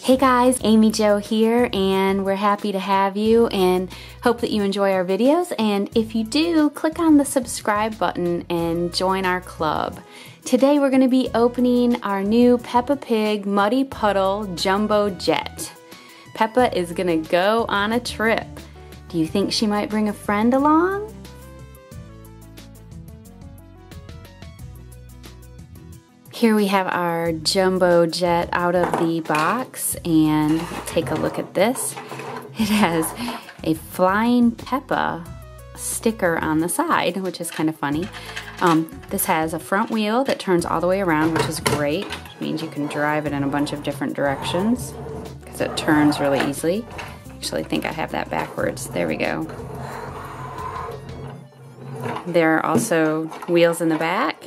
Hey guys, Amy Jo here, and we're happy to have you and hope that you enjoy our videos. And if you do, click on the subscribe button and join our club. Today we're going to be opening our new Peppapig Muddy Puddle Jumbo Jet. Peppa is going to go on a trip. Do you think she might bring a friend along? Here we have our jumbo jet out of the box, and take a look at this. It has a flying Peppa sticker on the side, which is kind of funny. This has a front wheel that turns all the way around, which is great. Which means you can drive it in a bunch of different directions because it turns really easily. Actually, I think I have that backwards. There we go. There are also wheels in the back,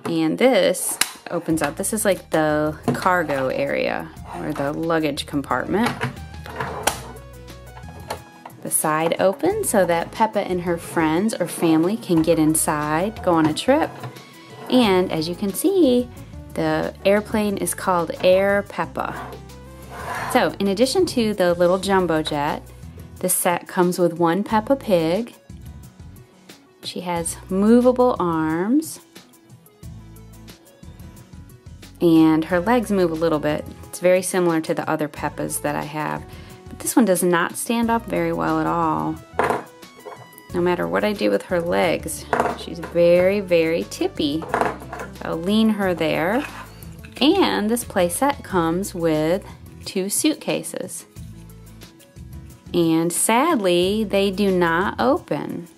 and this opens up. This is like the cargo area or the luggage compartment. The side opens so that Peppa and her friends or family can get inside, go on a trip. And as you can see, the airplane is called Air Peppa. So in addition to the little jumbo jet, this set comes with one Peppapig. She has movable arms, and her legs move a little bit. It's very similar to the other Peppas that I have. But this one does not stand up very well at all. No matter what I do with her legs, she's very, very tippy. I'll lean her there. And this play set comes with 2 suitcases. And sadly, they do not open.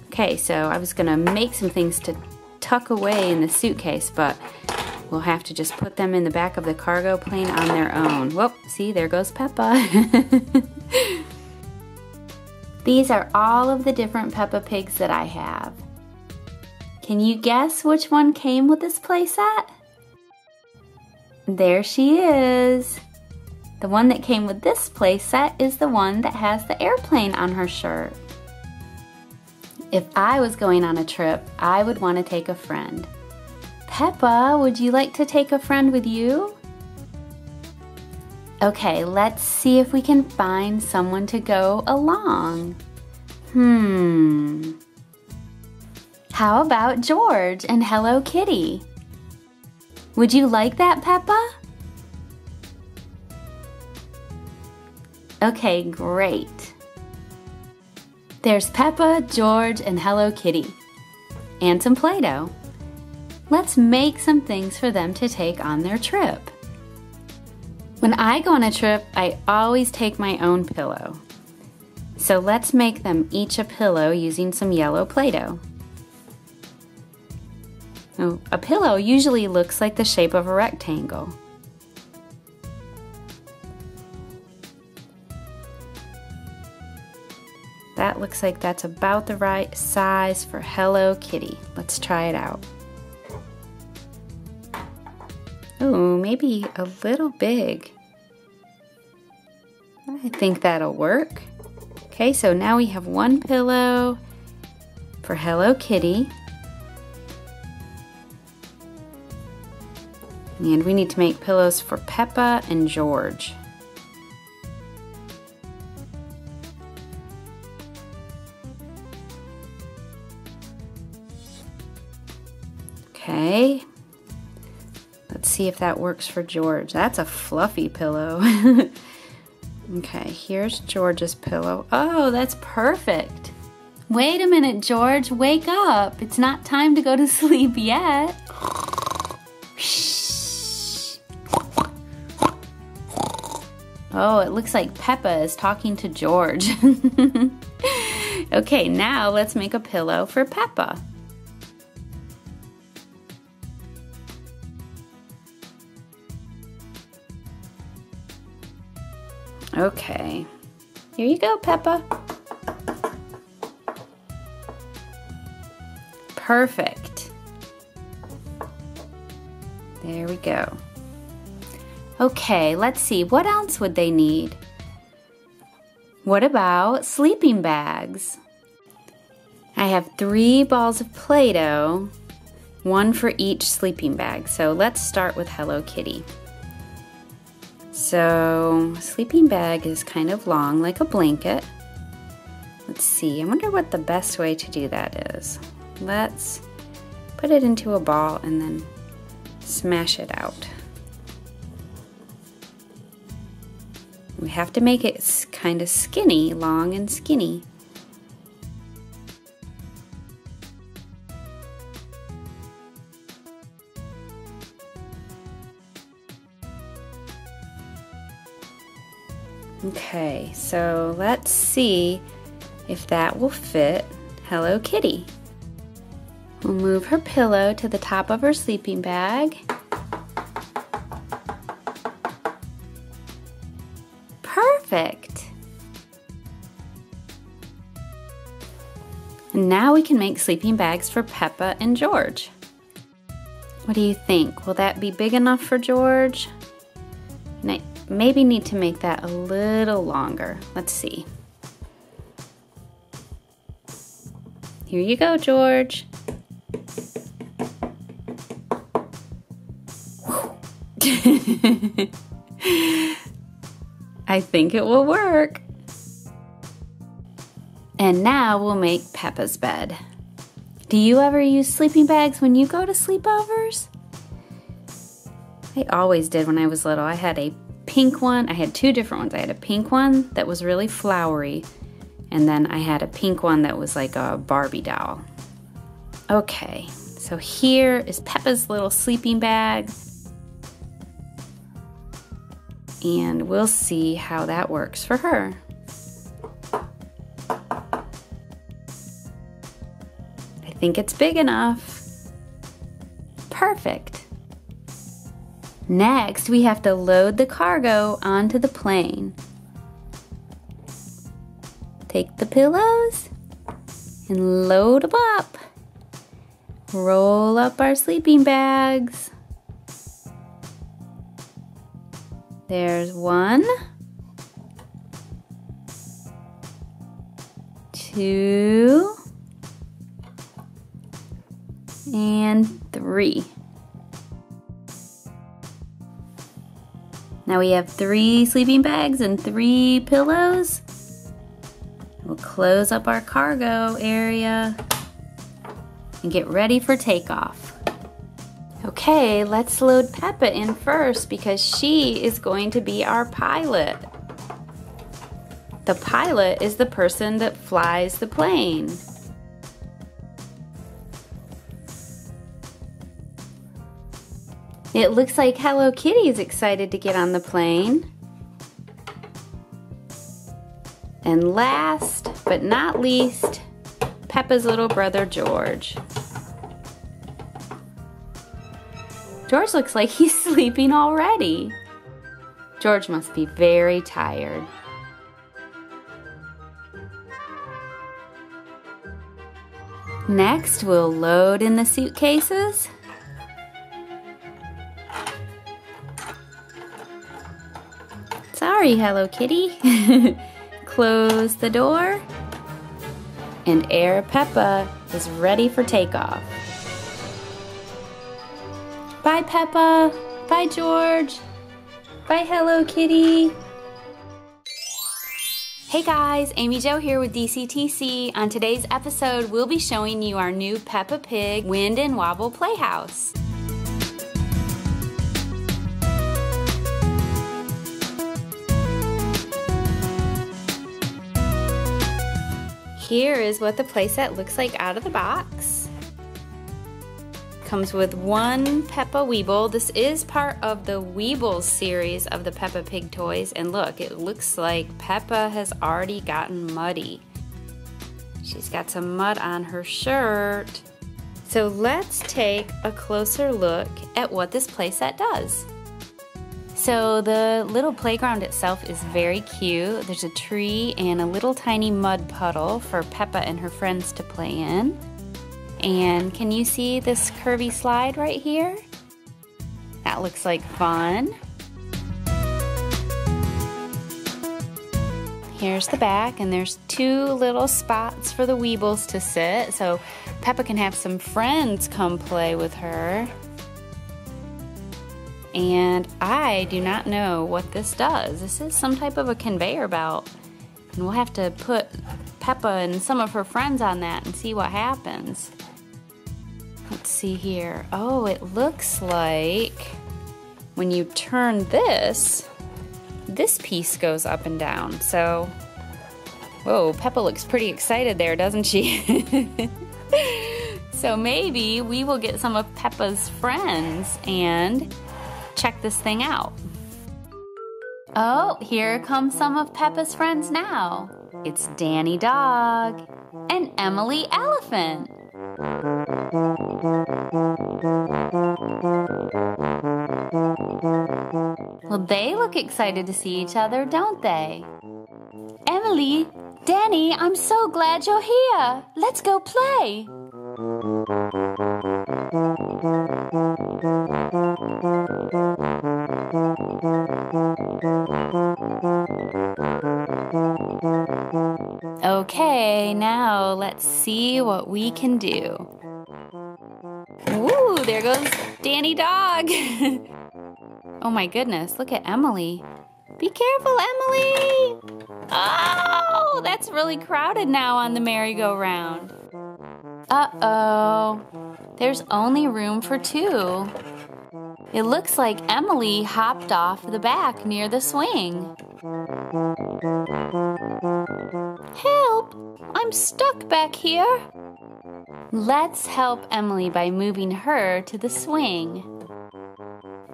Okay, so I was gonna make some things to tuck away in the suitcase, but we'll have to just put them in the back of the cargo plane on their own. Whoop, see, there goes Peppa. These are all of the different Peppapigs that I have. Can you guess which one came with this playset? There she is. The one that came with this playset is the one that has the airplane on her shirt. If I was going on a trip, I would want to take a friend. Peppa, would you like to take a friend with you? Okay, let's see if we can find someone to go along. How about George and Hello Kitty? Would you like that, Peppa? Okay, great. There's Peppa, George, and Hello Kitty. And some Play-Doh. Let's make some things for them to take on their trip. When I go on a trip, I always take my own pillow. So let's make them each a pillow using some yellow Play-Doh. Now, a pillow usually looks like the shape of a rectangle. That looks like that's about the right size for Hello Kitty. Let's try it out. Ooh, maybe a little big. I think that'll work. Okay, so now we have one pillow for Hello Kitty. And we need to make pillows for Peppa and George. Okay, let's see if that works for George. That's a fluffy pillow. Okay, here's George's pillow. Oh, that's perfect. Wait a minute, George, wake up. It's not time to go to sleep yet. Shh. Oh, it looks like Peppa is talking to George. Okay, now let's make a pillow for Peppa. Okay, here you go, Peppa. Perfect. There we go. Okay, let's see, what else would they need? What about sleeping bags? I have 3 balls of Play-Doh, 1 for each sleeping bag. So let's start with Hello Kitty. So, sleeping bag is kind of long, like a blanket. Let's see, I wonder what the best way to do that is. Let's put it into a ball and then smash it out. We have to make it kind of skinny, long and skinny. Okay, so let's see if that will fit Hello Kitty. We'll move her pillow to the top of her sleeping bag. Perfect! And now we can make sleeping bags for Peppa and George. What do you think? Will that be big enough for George? And I maybe need to make that a little longer. Let's see. Here you go, George. I think it will work. And now we'll make Peppa's bed. Do you ever use sleeping bags when you go to sleepovers? I always did when I was little. I had a pink one. I had two different ones. I had a pink one that was really flowery, and then I had a pink one that was like a Barbie doll. Okay, so here is Peppa's little sleeping bag. And we'll see how that works for her. I think it's big enough. Perfect. Next, we have to load the cargo onto the plane. Take the pillows and load them up. Roll up our sleeping bags. There's 1, 2, and 3. Now we have 3 sleeping bags and 3 pillows. We'll close up our cargo area and get ready for takeoff. Okay, let's load Peppa in first because she is going to be our pilot. The pilot is the person that flies the plane. It looks like Hello Kitty is excited to get on the plane. And last but not least, Peppa's little brother George. George looks like he's sleeping already. George must be very tired. Next, we'll load in the suitcases. Sorry, Hello Kitty. Close the door. And Air Peppa is ready for takeoff. Bye, Peppa. Bye, George. Bye, Hello Kitty. Hey guys, Amy Jo here with DCTC. On today's episode, we'll be showing you our new Peppapig Wind and Wobble Playhouse. Here is what the playset looks like out of the box. Comes with 1 Peppa Weeble. This is part of the Weebles series of the Peppapig toys, and look, it looks like Peppa has already gotten muddy. She's got some mud on her shirt. So let's take a closer look at what this playset does. So the little playground itself is very cute. There's a tree and a little tiny mud puddle for Peppa and her friends to play in. And can you see this curvy slide right here? That looks like fun. Here's the back, and there's 2 little spots for the Weebles to sit, so Peppa can have some friends come play with her. and I do not know what this does. This is some type of a conveyor belt, and we'll have to put Peppa and some of her friends on that and see what happens. Let's see here. Oh, it looks like when you turn this piece goes up and down. So, whoa, Peppa looks pretty excited there, doesn't she? So maybe we will get some of Peppa's friends and check this thing out. Oh, here come some of Peppa's friends now. It's Danny Dog and Emily Elephant. Well, they look excited to see each other, don't they? Emily, Danny, I'm so glad you're here. Let's go play. Okay, now let's see what we can do. Ooh, there goes Danny Dog. Oh my goodness, look at Emily. Be careful, Emily! Oh, that's really crowded now on the merry-go-round. Uh-oh, there's only room for 2. It looks like Emily hopped off the back near the swing. Help! I'm stuck back here. Let's help Emily by moving her to the swing.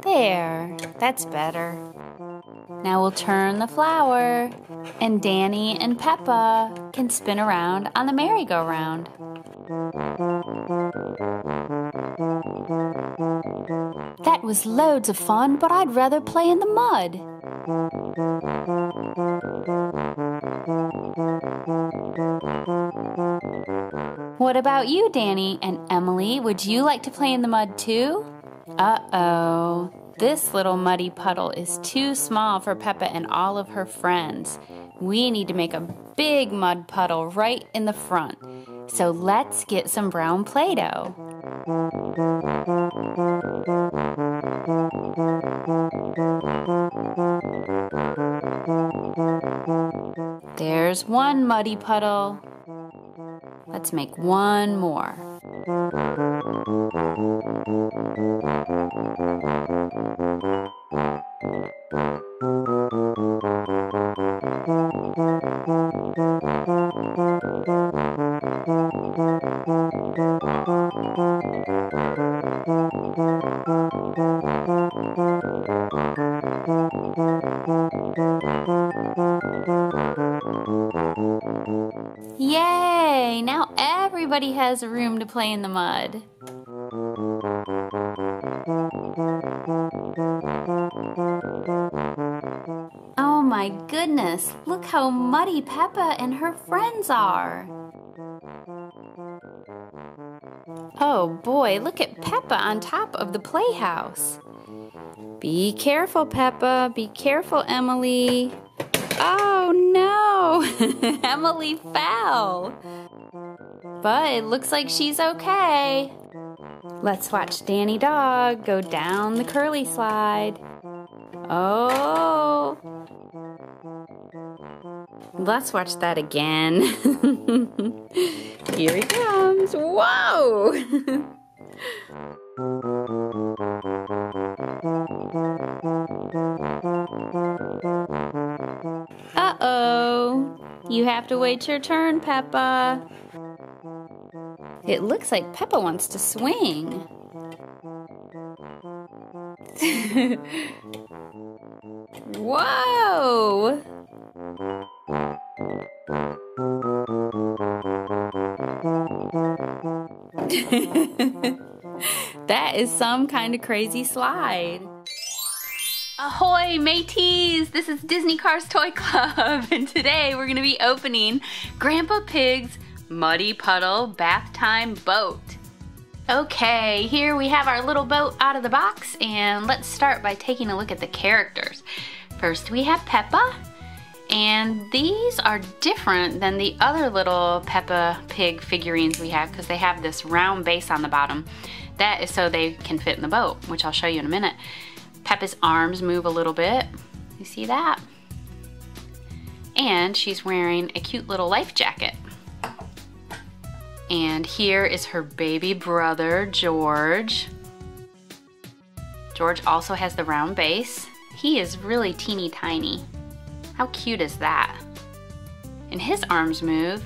There, that's better. Now we'll turn the flower, and Danny and Peppa can spin around on the merry-go-round. That was loads of fun, but I'd rather play in the mud. What about you, Danny and Emily? Would you like to play in the mud too? Uh-oh. This little muddy puddle is too small for Peppa and all of her friends. We need to make a big mud puddle right in the front. So let's get some brown Play-Doh. There's one muddy puddle. Let's make one more. Yay! Now everybody has room to play in the mud. Oh my goodness, look how muddy Peppa and her friends are. Oh boy, look at Peppa on top of the playhouse. Be careful, Peppa. Be careful, Emily. Oh no, Emily fell. But it looks like she's okay. Let's watch Danny Dog go down the curly slide. Oh. Let's watch that again. Here he comes. Whoa! Uh-oh. You have to wait your turn, Peppa. It looks like Peppa wants to swing. Whoa! That is some kind of crazy slide. Ahoy, mateys! This is Disney Cars Toy Club, and today we're going to be opening Grandpa Pig's Muddy Puddle Bath Time Boat. Okay, here we have our little boat out of the box, and let's start by taking a look at the characters. First we have Peppa, and these are different than the other little Peppa Pig figurines we have because they have this round base on the bottom. That is so they can fit in the boat, which I'll show you in a minute. Peppa's arms move a little bit. You see that? And she's wearing a cute little life jacket. And here is her baby brother, George. George also has the round base. He is really teeny tiny. How cute is that? And his arms move.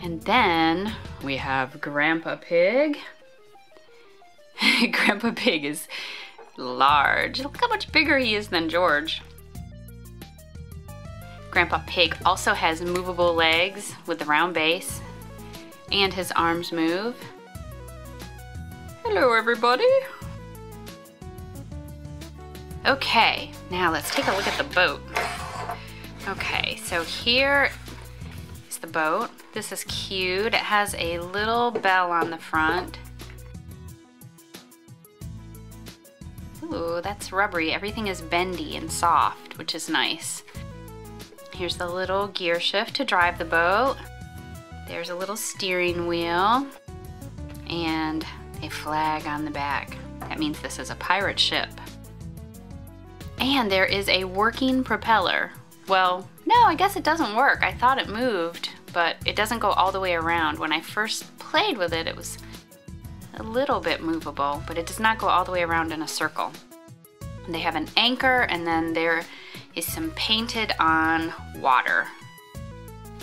And then we have Grandpa Pig. Grandpa Pig is large. Look how much bigger he is than George. Grandpa Pig also has movable legs with the round base, and his arms move. Hello, everybody. Okay, now let's take a look at the boat. Okay, so here is the boat. This is cute. It has a little bell on the front. Ooh, that's rubbery. Everything is bendy and soft, which is nice. Here's the little gear shift to drive the boat. There's a little steering wheel and a flag on the back. That means this is a pirate ship. And there is a working propeller. Well, no, I guess it doesn't work. I thought it moved, but it doesn't go all the way around. When I first played with it, it was a little bit movable, but it does not go all the way around in a circle. And they have an anchor, and then there is some painted on water.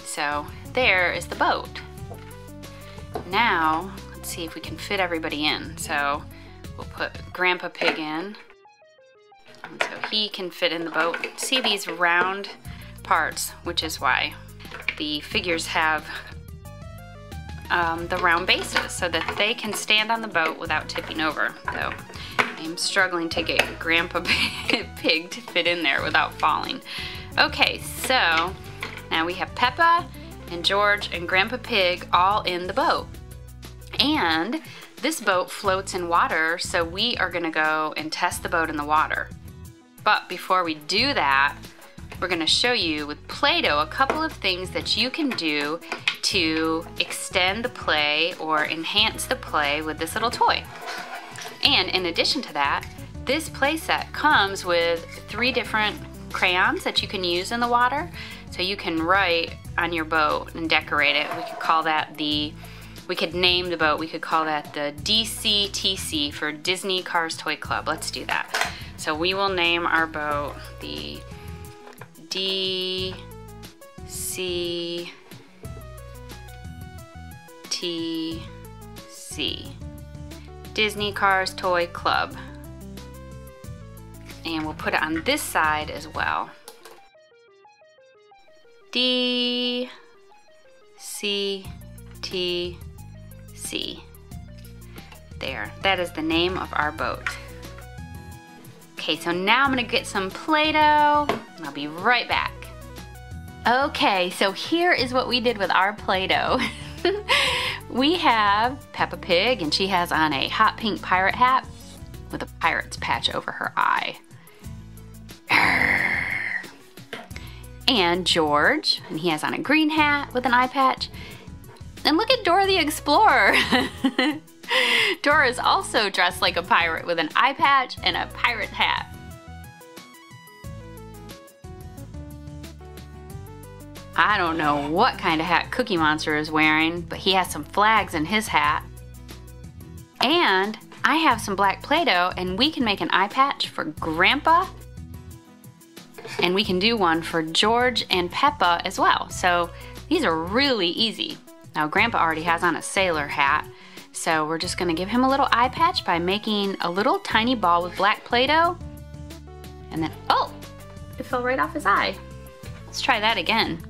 So there is the boat. Now, let's see if we can fit everybody in. So we'll put Grandpa Pig in, and so he can fit in the boat. See these round parts, which is why the figures have the round bases so that they can stand on the boat without tipping over. So I'm struggling to get Grandpa Pig to fit in there without falling. Okay, so now we have Peppa and George and Grandpa Pig all in the boat. And this boat floats in water, so we are gonna go and test the boat in the water. But before we do that, we're gonna show you with Play-Doh a couple of things that you can do to extend the play or enhance the play with this little toy. And in addition to that, this play set comes with 3 different crayons that you can use in the water. So you can write on your boat and decorate it. We could call that we could name the boat, we could call that the DCTC for Disney Cars Toy Club. Let's do that. So we will name our boat the DCTC. Disney Cars Toy Club. And we'll put it on this side as well. DCTC. There, that is the name of our boat. Okay, so now I'm gonna get some Play-Doh, and I'll be right back. Okay, so here is what we did with our Play-Doh. We have Peppapig, and she has on a hot pink pirate hat with a pirate's patch over her eye. And George, and he has on a green hat with an eye patch. And look at Dora the Explorer. Dora is also dressed like a pirate with an eye patch and a pirate hat. I don't know what kind of hat Cookie Monster is wearing, but he has some flags in his hat. And I have some black Play-Doh, and we can make an eye patch for Grandpa, and we can do one for George and Peppa as well. So these are really easy. Now Grandpa already has on a sailor hat, so we're just gonna give him a little eye patch by making a little tiny ball with black Play-Doh. And then, oh, it fell right off his eye. Let's try that again.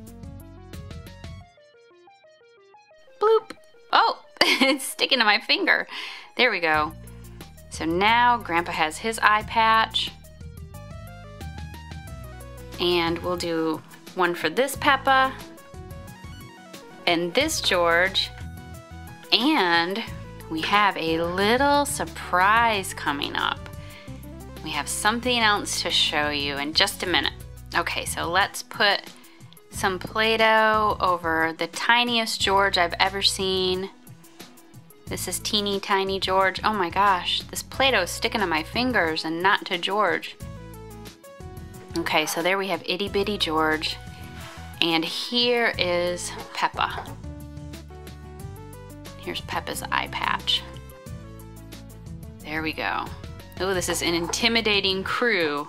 Bloop. Oh, it's sticking to my finger. There we go. So now Grandpa has his eye patch. And we'll do one for this Peppa and this George. And we have a little surprise coming up. We have something else to show you in just a minute. Okay, so let's put some Play-Doh over the tiniest George I've ever seen. This is teeny tiny George. Oh my gosh, this Play-Doh is sticking to my fingers and not to George. Okay, so there we have itty bitty George. And here is Peppa. Here's Peppa's eye patch. There we go. Oh, this is an intimidating crew.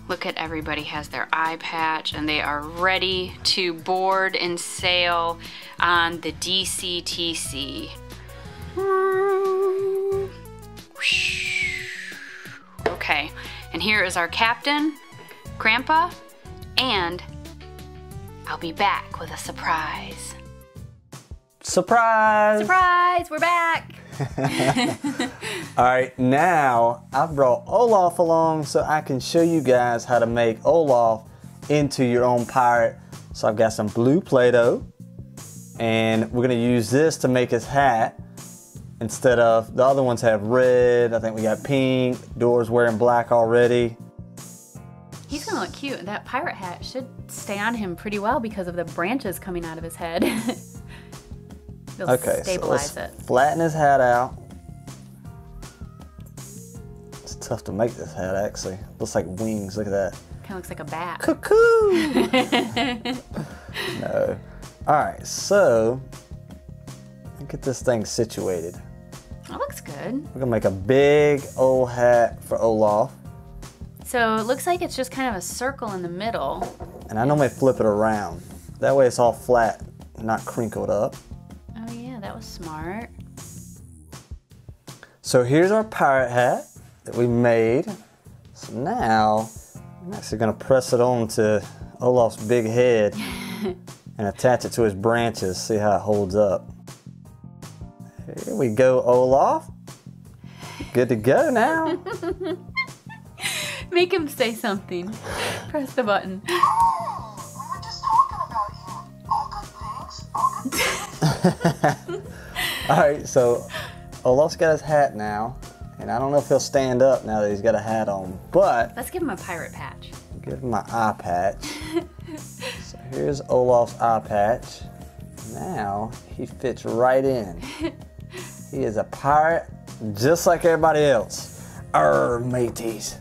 Look at everybody has their eye patch and they are ready to board and sail on the DCTC. Okay, and here is our captain, Grandpa, and I'll be back with a surprise. Surprise! Surprise, we're back! Alright, now I've brought Olaf along so I can show you guys how to make Olaf into your own pirate. So I've got some blue Play-Doh, and we're going to use this to make his hat instead of the other ones have red. I think we got pink. Door's wearing black already. He's gonna look cute. That pirate hat should stay on him pretty well because of the branches coming out of his head. They'll Okay, stabilize so let's it. flatten his hat out. It's tough to make this hat actually. Looks like wings. Look at that. Kind of looks like a bat. Cuckoo! No. Alright, so get this thing situated. That looks good. We're gonna make a big old hat for Olaf. So it looks like it's just kind of a circle in the middle. And I normally flip it around. That way it's all flat, not crinkled up. Oh yeah, that was smart. So here's our pirate hat that we made. So now I'm actually gonna press it on to Olaf's big head and attach it to his branches, see how it holds up. Here we go, Olaf. Good to go now. Make him say something. Press the button. We were just talking about you. All good things. Alright, so Olaf's got his hat now, and I don't know if he'll stand up now that he's got a hat on, but Let's give him a pirate patch. give him my eye patch. So here's Olaf's eye patch. Now he fits right in. He is a pirate just like everybody else. Arr, mateys.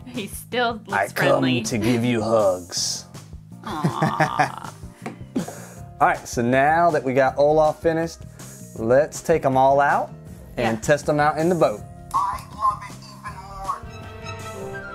He still looks I friendly. come to give you hugs. Aww. Alright, so now that we got Olaf finished, let's take them all out and Yeah. test them out in the boat. I love it even more.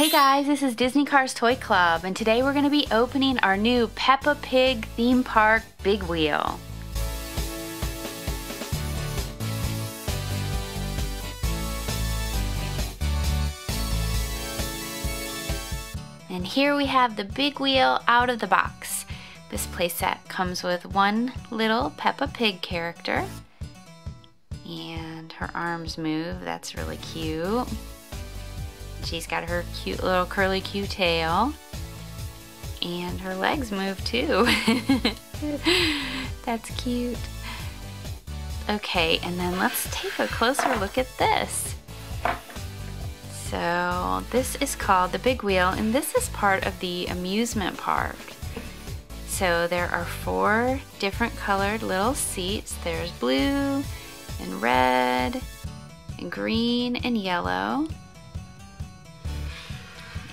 Hey guys, this is Disney Cars Toy Club, and today we're going to be opening our new Peppapig theme park big wheel. And here we have the big wheel out of the box. This playset comes with one little Peppapig character, and her arms move. That's really cute. She's got her cute little curly Q tail, and her legs move too. That's cute. Okay, and then let's take a closer look at this. So this is called the big wheel, and this is part of the amusement park. So there are 4 different colored little seats. There's blue and red and green and yellow.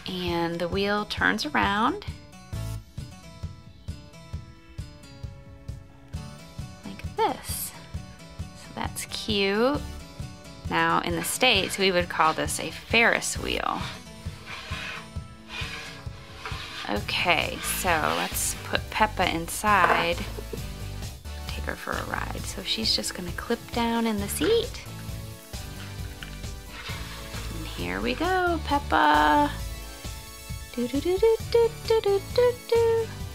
And the wheel turns around like this. So that's cute. Now in the States we would call this a Ferris wheel. Okay, so let's put Peppa inside. Take her for a ride. So she's just gonna clip down in the seat. And here we go, Peppa. Do do do do do do do do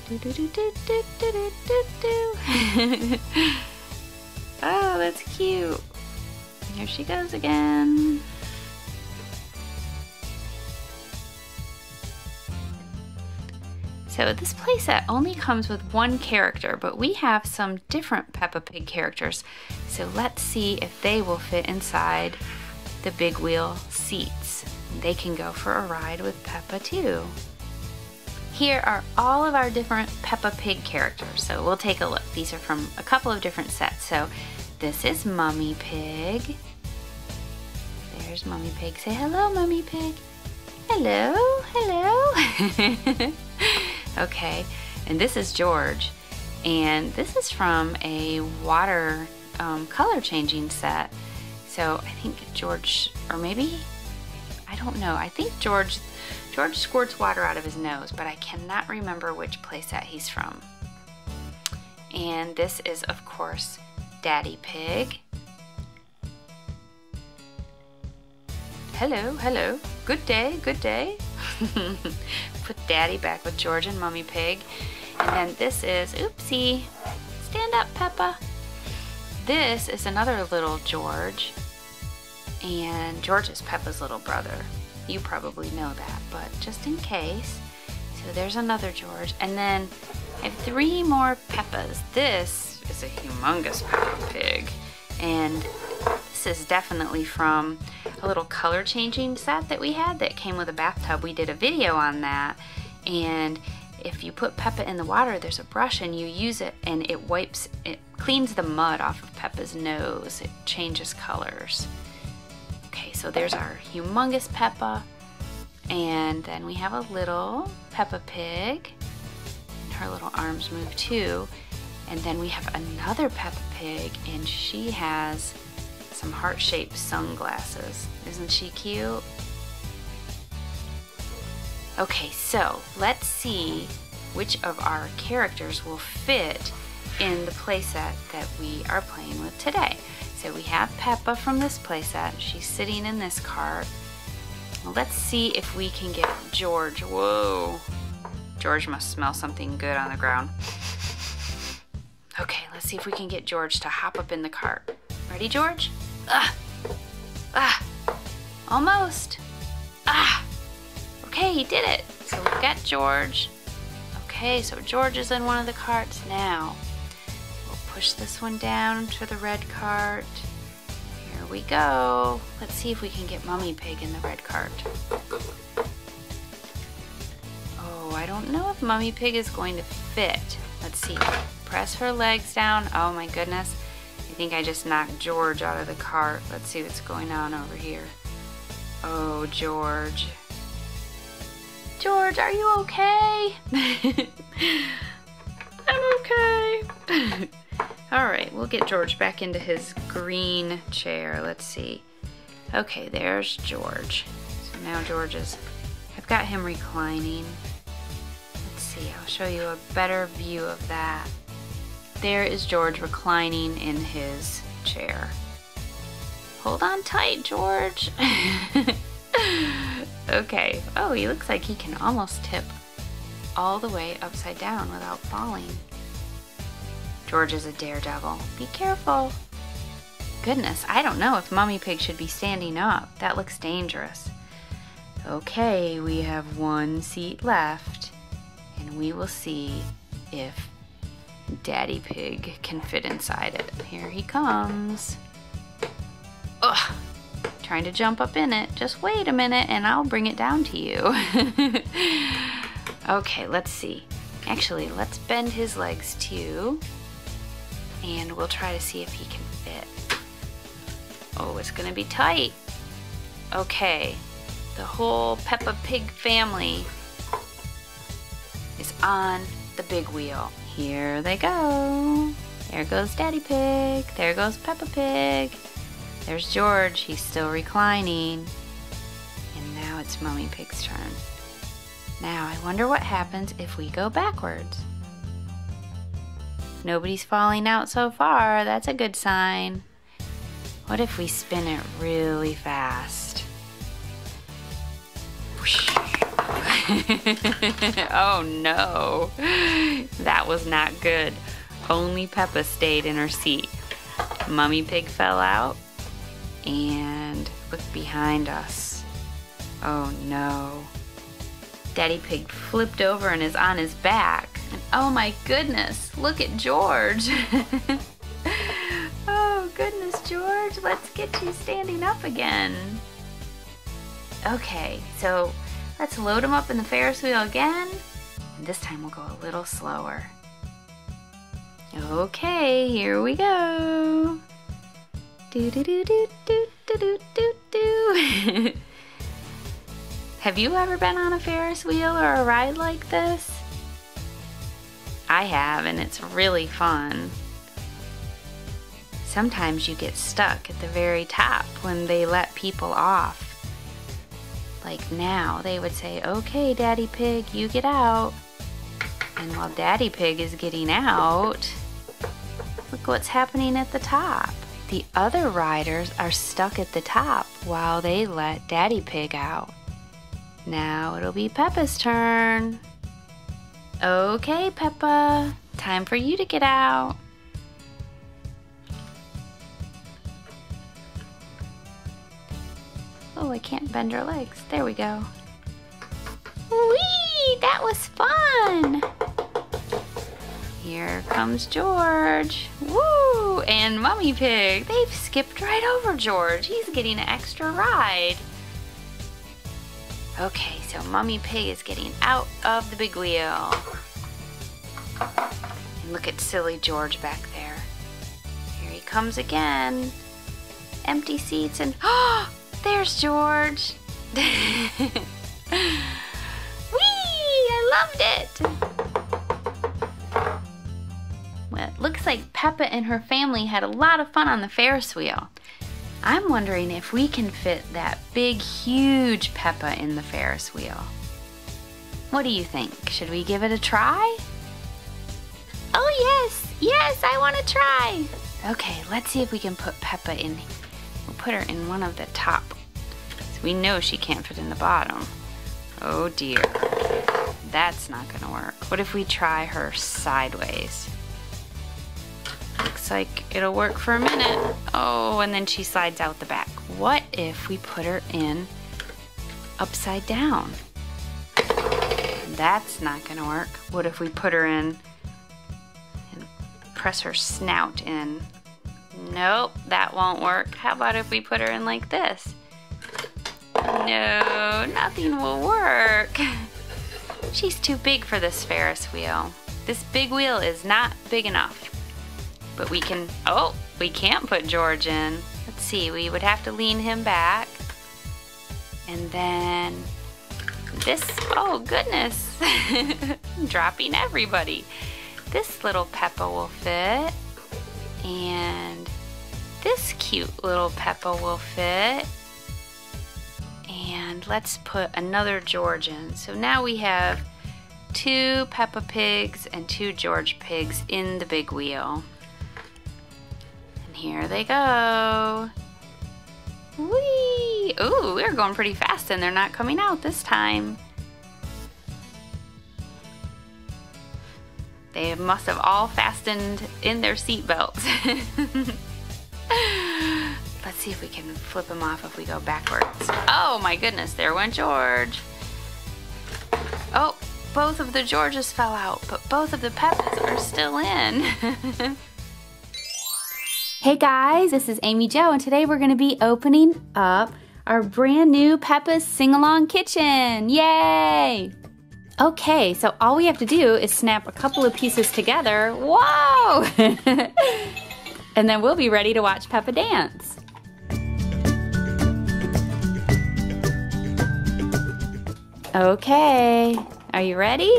do do do do do do do do. Oh, that's cute. Here she goes again. So this playset only comes with one character, but we have some different Peppapig characters. So let's see if they will fit inside the big wheel seats. They can go for a ride with Peppa too. Here are all of our different Peppapig characters. So we'll take a look. These are from a couple of different sets. So this is Mummy Pig. There's Mummy Pig. Say hello, Mummy Pig. Hello, hello. Okay, and this is George. And this is from a water color changing set. So I think George, or maybe, I don't know. I think George squirts water out of his nose, but I cannot remember which playset he's from. And this is, of course, Daddy Pig. Hello, hello. Good day, good day. Put Daddy back with George and Mummy Pig. And then this is, oopsie, stand up, Peppa. This is another little George. And George is Peppa's little brother. You probably know that, but just in case. So there's another George. And then I have 3 more Peppas. This is a humongous Peppapig. And this is definitely from a little color changing set that we had that came with a bathtub. We did a video on that. And if you put Peppa in the water, there's a brush and you use it and it cleans the mud off of Peppa's nose. It changes colors. Okay, so there's our humongous Peppa, and then we have a little Peppapig, and her little arms move too, and then we have another Peppapig, and she has some heart-shaped sunglasses. Isn't she cute? Okay, so let's see which of our characters will fit in the playset that we are playing with today. So we have Peppa from this playset. She's sitting in this cart. Well, let's see if we can get George. Whoa. George must smell something good on the ground. Okay, let's see if we can get George to hop up in the cart. Ready, George? Ah! Ah! Almost! Ah! Okay, he did it. So we've got George. Okay, so George is in one of the carts now. Push this one down to the red cart. Here we go. Let's see if we can get Mummy Pig in the red cart. Oh, I don't know if Mummy Pig is going to fit. Let's see. Press her legs down. Oh my goodness. I think I just knocked George out of the cart. Let's see what's going on over here. Oh, George. George, are you okay? I'm okay. All right, we'll get George back into his green chair. Let's see. Okay, there's George. So now George is I've got him reclining. Let's see, I'll show you a better view of that. There is George reclining in his chair. Hold on tight, George. Okay. Oh, he looks like he can almost tip all the way upside down without falling. George is a daredevil. Be careful. Goodness, I don't know if Mummy Pig should be standing up. That looks dangerous. Okay, we have one seat left, and we will see if Daddy Pig can fit inside it. Here he comes. Ugh, trying to jump up in it. Just wait a minute and I'll bring it down to you. Okay, let's see. Actually, let's bend his legs too, and we'll try to see if he can fit. Oh, it's gonna be tight. Okay, the whole Peppapig family is on the big wheel. Here they go. There goes Daddy Pig. There goes Peppapig. There's George. He's still reclining. And now it's Mummy Pig's turn. Now I wonder what happens if we go backwards. Nobody's falling out so far. That's a good sign. What if we spin it really fast? Oh no, that was not good. Only Peppa stayed in her seat. Mummy Pig fell out, and look behind us. Oh no. Daddy Pig flipped over and is on his back. And oh my goodness, look at George. Oh goodness, George, let's get you standing up again. Okay, so let's load him up in the Ferris wheel again, and this time we'll go a little slower. Okay, here we go. Do do do do do do do do do. Have you ever been on a Ferris wheel or a ride like this? I have, and it's really fun. Sometimes you get stuck at the very top when they let people off. Like now, they would say, okay, Daddy Pig, you get out. And while Daddy Pig is getting out, look what's happening at the top. The other riders are stuck at the top while they let Daddy Pig out. Now it'll be Peppa's turn. Okay, Peppa, time for you to get out. Oh, I can't bend her legs. There we go. Whee! That was fun! Here comes George. Woo! And Mummy Pig. They've skipped right over George. He's getting an extra ride. Okay, so Mummy Pig is getting out of the big wheel. And look at silly George back there. Here he comes again. Empty seats and... oh! There's George. Whee! I loved it. Well, it looks like Peppa and her family had a lot of fun on the Ferris wheel. I'm wondering if we can fit that big, huge Peppa in the Ferris wheel. What do you think? Should we give it a try? Oh yes, yes, I want to try. Okay, let's see if we can put Peppa in. We'll put her in one of the top. So we know she can't fit in the bottom. Oh dear, that's not gonna work. What if we try her sideways? Looks like it'll work for a minute. Oh, and then she slides out the back. What if we put her in upside down? That's not gonna work. What if we put her in and press her snout in? Nope, that won't work. How about if we put her in like this? No, nothing will work. She's too big for this Ferris wheel. This big wheel is not big enough. But we can, oh, we can't put George in. Let's see, we would have to lean him back. And then this, oh goodness, I'm dropping everybody. This little Peppa will fit. And this cute little Peppa will fit. And And let's put another George in. So now we have 2 Peppa Pigs and 2 George Pigs in the big wheel. And here they go. Whee! Ooh, we're going pretty fast and they're not coming out this time. They must have all fastened in their seat belts. Let's see if we can flip them off if we go backwards. Oh my goodness, there went George. Oh, both of the Georges fell out, but both of the Peppas are still in. Hey guys, this is Amy Jo, and today we're going to be opening up our brand new Peppa's Sing-Along Kitchen. Yay! Okay, so all we have to do is snap a couple of pieces together. Whoa! And then we'll be ready to watch Peppa dance. Okay, are you ready?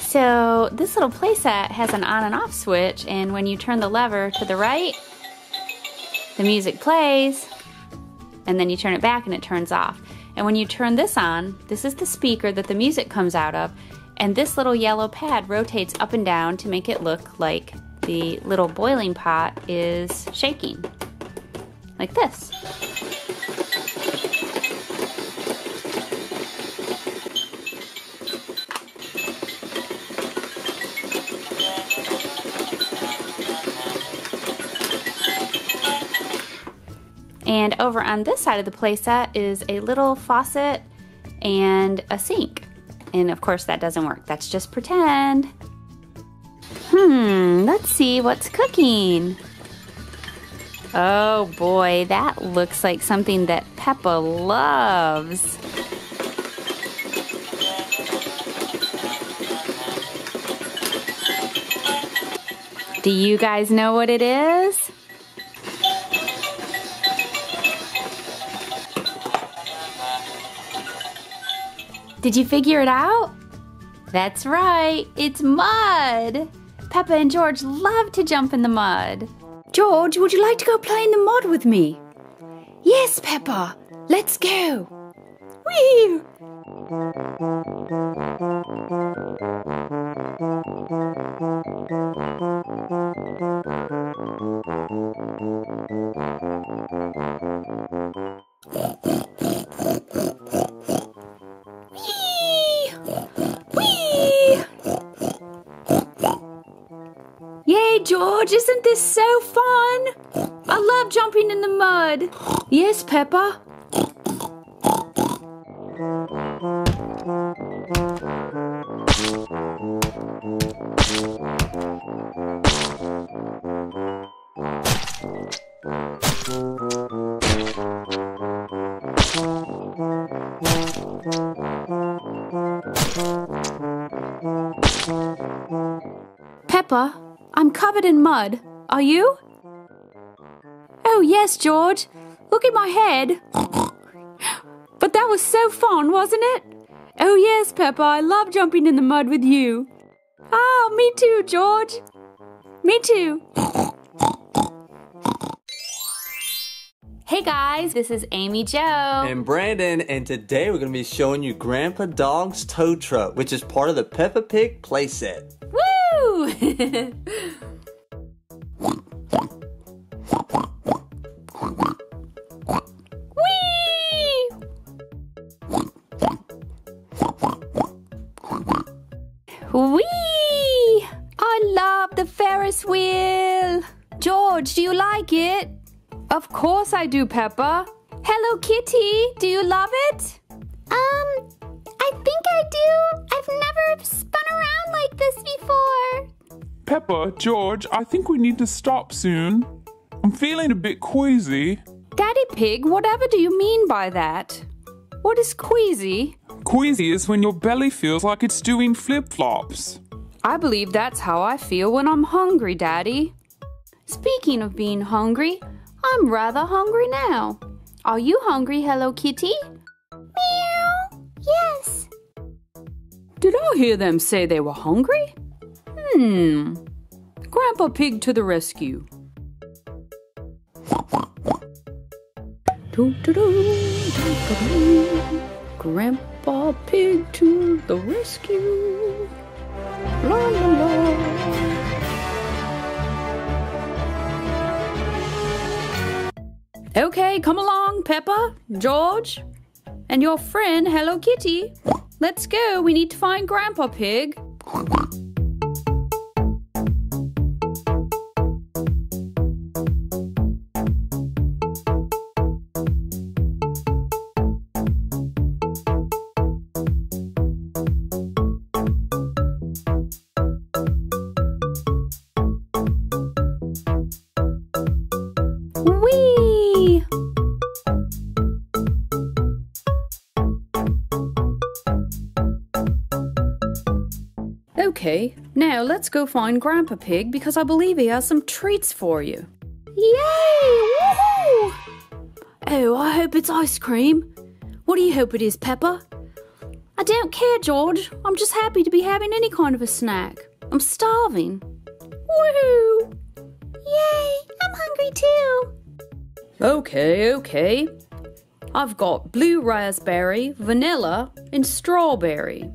So this little playset has an on and off switch, and when you turn the lever to the right, the music plays, and then you turn it back and it turns off. And when you turn this on, this is the speaker that the music comes out of, and this little yellow pad rotates up and down to make it look like the little boiling pot is shaking, like this. And over on this side of the playset is a little faucet and a sink. And of course that doesn't work, that's just pretend. Let's see what's cooking. Oh boy, that looks like something that Peppa loves. Do you guys know what it is? Did you figure it out? That's right, it's mud! Peppa and George love to jump in the mud. George, would you like to go play in the mud with me? Yes, Peppa, let's go! Whee! Yay, George, isn't this so fun? I love jumping in the mud. Yes, Peppa. Peppa, I'm covered in mud. Are you? Oh, yes, George. Look at my head. But that was so fun, wasn't it? Oh, yes, Peppa. I love jumping in the mud with you. Oh, me too, George. Me too. Hey, guys. This is Amy Jo. And Brandon, and today we're going to be showing you Grandpa Dog's tow truck, which is part of the Peppapig playset. Woo! Whee! Whee! I love the Ferris wheel. George, do you like it? Of course I do, Peppa. Hello, Kitty. Do you love it? I think I do. I've never spun around like this before. Peppa, George, I think we need to stop soon. I'm feeling a bit queasy. Daddy Pig, whatever do you mean by that? What is queasy? Queasy is when your belly feels like it's doing flip-flops. I believe that's how I feel when I'm hungry, Daddy. Speaking of being hungry, I'm rather hungry now. Are you hungry, Hello Kitty? Meow. Yes. Did I hear them say they were hungry? Grandpa Pig to the rescue. Grandpa Pig to the rescue. La la la. Okay, come along, Peppa, George, and your friend Hello Kitty. Let's go. We need to find Grandpa Pig. Whee! Okay, now let's go find Grandpa Pig because I believe he has some treats for you. Yay! Woohoo! Oh, I hope it's ice cream. What do you hope it is, Peppa? I don't care, George. I'm just happy to be having any kind of a snack. I'm starving. Woohoo! Yay! I'm hungry too. Okay. I've got blue raspberry, vanilla, and strawberry.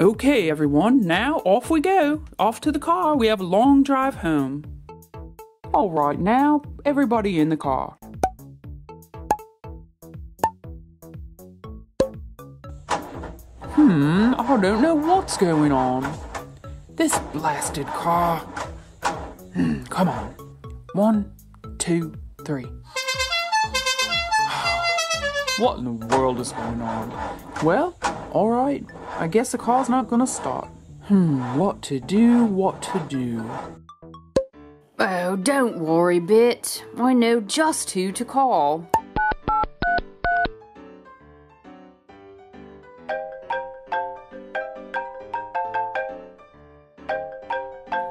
Okay, everyone, now off we go. Off to the car. We have a long drive home. All right, now, everybody in the car. I don't know what's going on. This blasted car. Come on. 1, 2, 3. What in the world is going on? Well, all right. I guess the car's not gonna start. What to do? Oh, don't worry, Bit. I know just who to call.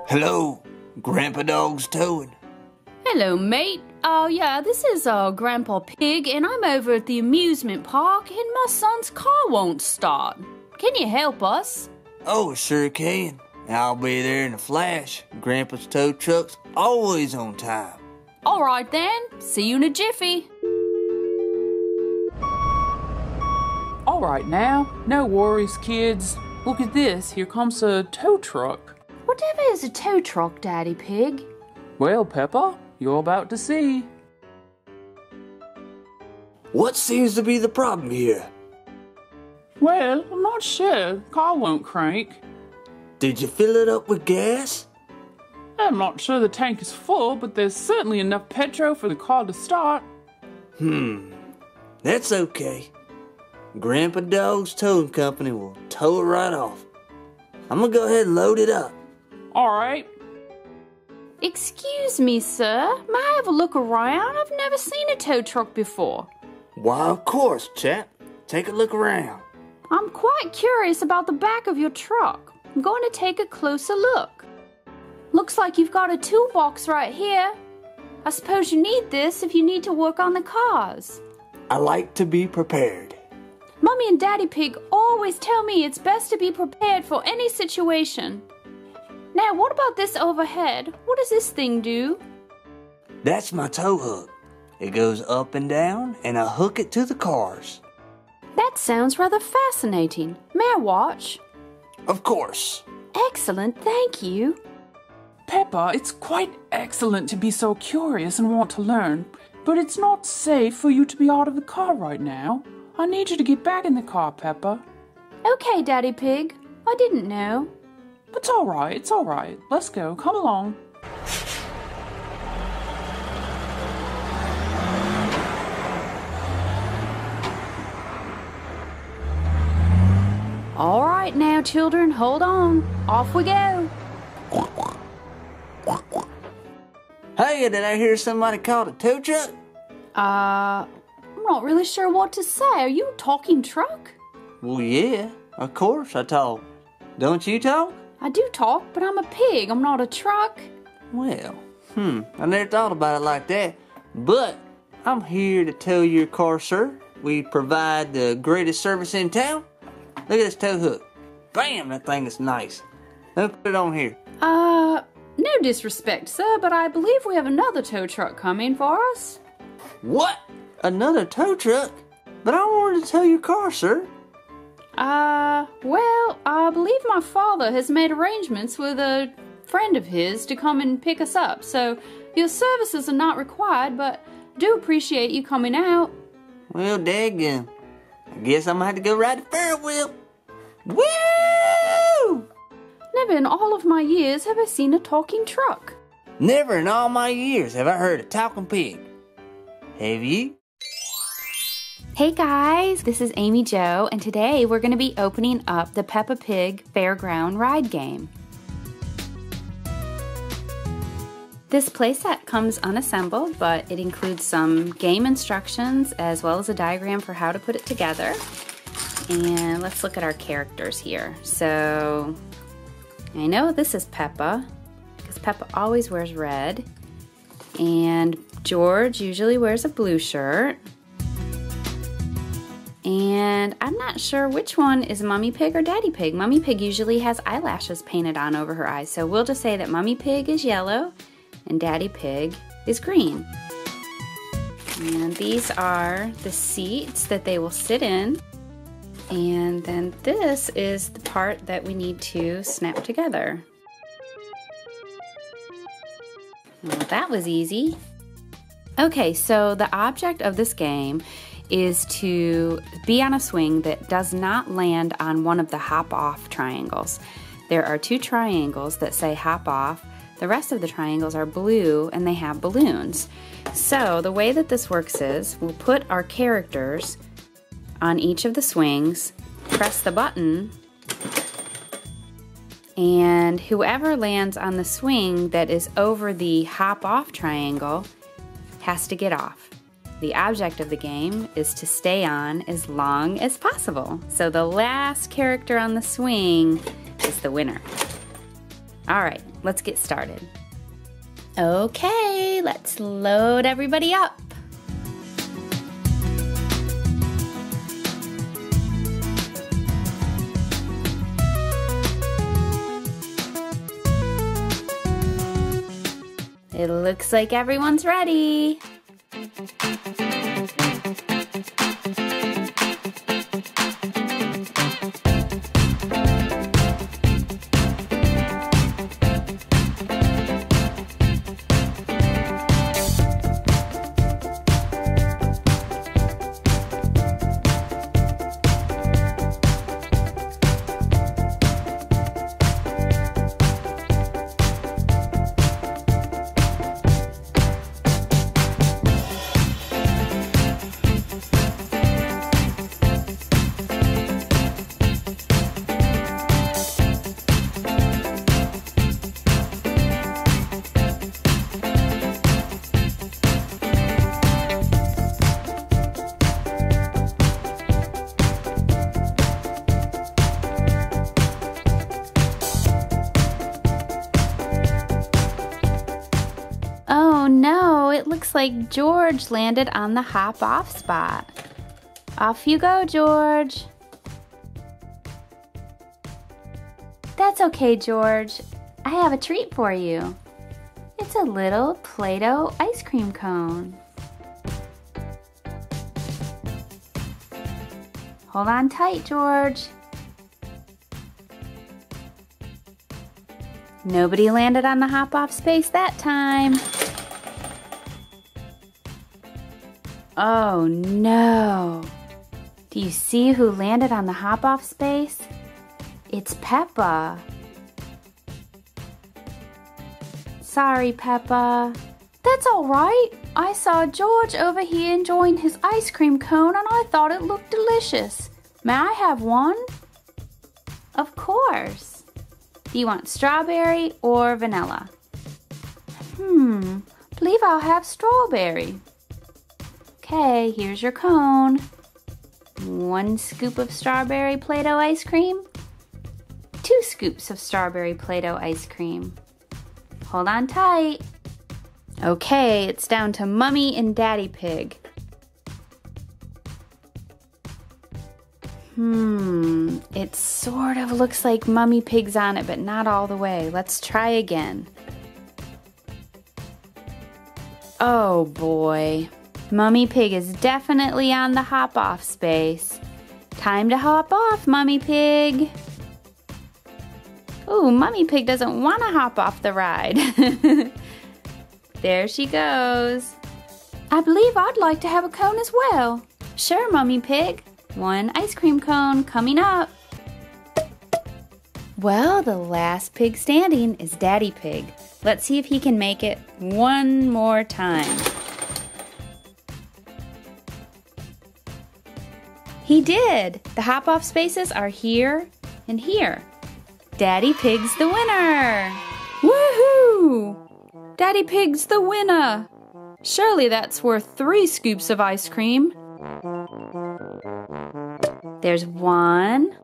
Hello, Grandpa Dog's towing. Hello, mate. Yeah, this is Grandpa Pig, and I'm over at the amusement park, and my son's car won't start. Can you help us? Oh, sure can. I'll be there in a flash. Grandpa's tow truck's always on time. All right, then. See you in a jiffy. All right, now. No worries, kids. Look at this. Here comes a tow truck. Whatever is a tow truck, Daddy Pig? Well, Peppa, you're about to see. What seems to be the problem here? Well, I'm not sure. The car won't crank. Did you fill it up with gas? I'm not sure the tank is full, but there's certainly enough petrol for the car to start. That's okay. Grandpa Dog's towing company will tow it right off. I'm gonna go ahead and load it up. All right. Excuse me, sir. May I have a look around? I've never seen a tow truck before. Why, of course, chap. Take a look around. I'm quite curious about the back of your truck. I'm going to take a closer look. Looks like you've got a toolbox right here. I suppose you need this if you need to work on the cars. I like to be prepared. Mummy and Daddy Pig always tell me it's best to be prepared for any situation. Now, what about this overhead? What does this thing do? That's my tow hook. It goes up and down, and I hook it to the cars. That sounds rather fascinating. May I watch? Of course. Excellent, thank you. Peppa, it's quite excellent to be so curious and want to learn, but it's not safe for you to be out of the car right now. I need you to get back in the car, Peppa. Okay, Daddy Pig. I didn't know. It's all right. Let's go. Come along. All right now, children, hold on. Off we go. Hey, Hey, did I hear somebody call a tow truck? I'm not really sure what to say. Are you a talking truck? Well, yeah, of course I talk. Don't you talk? I do talk, but I'm a pig. I'm not a truck. Well, I never thought about it like that. But I'm here to tow your car, sir. We provide the greatest service in town. Look at this tow hook. Bam, that thing is nice. Let me put it on here. No disrespect, sir, but I believe we have another tow truck coming for us. What? Another tow truck? But I wanted to tow your car, sir. Well, I believe my father has made arrangements with a friend of his to come and pick us up, so your services are not required, but I do appreciate you coming out. Well, daggum. I guess I'm gonna have to go ride the Ferris wheel. Woo! Never in all of my years have I seen a talking truck. Never in all my years have I heard a talking pig. Have you? Hey guys, this is Amy Jo, and today we're going to be opening up the Peppapig Fairground ride game. This playset comes unassembled, but it includes some game instructions as well as a diagram for how to put it together. And let's look at our characters here. So, I know this is Peppa, because Peppa always wears red. And George usually wears a blue shirt. And I'm not sure which one is Mummy Pig or Daddy Pig. Mummy Pig usually has eyelashes painted on over her eyes, so we'll just say that Mummy Pig is yellow and Daddy Pig is green. And these are the seats that they will sit in. And then this is the part that we need to snap together. Well, that was easy. Okay, so the object of this game is to be on a swing that does not land on one of the hop off triangles. There are 2 triangles that say hop off. The rest of the triangles are blue and they have balloons. So the way that this works is we'll put our characters on each of the swings, press the button, and whoever lands on the swing that is over the hop off triangle has to get off. The object of the game is to stay on as long as possible. So the last character on the swing is the winner. All right, let's get started. Okay, let's load everybody up. It looks like everyone's ready. Oh no, it looks like George landed on the hop off spot. Off you go, George. That's okay, George. I have a treat for you. It's a little Play-Doh ice cream cone. Hold on tight, George. Nobody landed on the hop-off space that time. Oh no. Do you see who landed on the hop-off space? It's Peppa. Sorry, Peppa. That's all right. I saw George over here enjoying his ice cream cone and I thought it looked delicious. May I have one? Of course. Do you want strawberry or vanilla? Believe I'll have strawberry. Okay, here's your cone. 1 scoop of strawberry Play-Doh ice cream. 2 scoops of strawberry Play-Doh ice cream. Hold on tight. Okay, it's down to Mummy and Daddy Pig. It sort of looks like Mummy Pig's on it, but not all the way. Let's try again. Oh boy. Mummy Pig is definitely on the hop-off space. Time to hop off, Mummy Pig. Ooh, Mummy Pig doesn't want to hop off the ride. There she goes. I believe I'd like to have a cone as well. Sure, Mummy Pig. 1 ice cream cone coming up. Well, the last pig standing is Daddy Pig. Let's see if he can make it one more time. He did! The hop-off spaces are here and here. Daddy Pig's the winner! Woohoo! Daddy Pig's the winner! Surely that's worth 3 scoops of ice cream. There's 1,